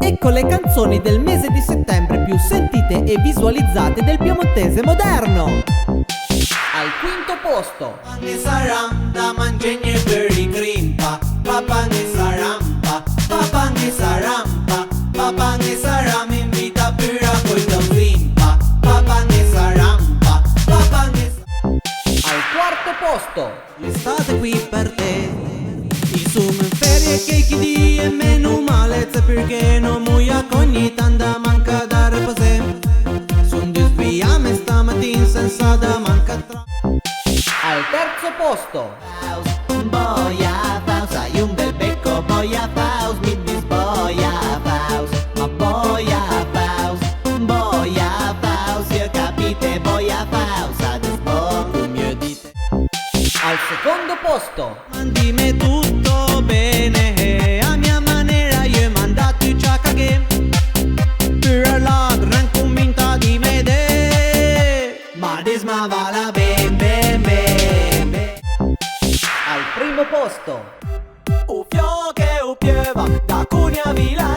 Ecco le canzoni del mese di settembre più sentite e visualizzate del piemontese moderno. Al quinto posto, Pangi saram da mangenye very grimpa. Papangi sarampa, papangi sarampa, papangi saram invita pura colto grimpa. Papangi sarampa, papangi al quarto posto, l'estate qui per te. Ti sono in ferie che chi di è meno malezza perché non muoia ogni tanta manca da riposare. Son disviame stamattina senza da manca tra. al terzo posto, Boia Faust, hai un bel becco, boia Faust, mi disboia Faust, ma boia Faust, io capite boia Faust, adesso mio dite. al secondo posto, Mandime tutto bene, a mia maniera io ho mandato i ciacaghe, per la gran convinta di me de, ma disma va la ben ben ben ben. al primo posto, O fiocche o pieva, da Cunea Vila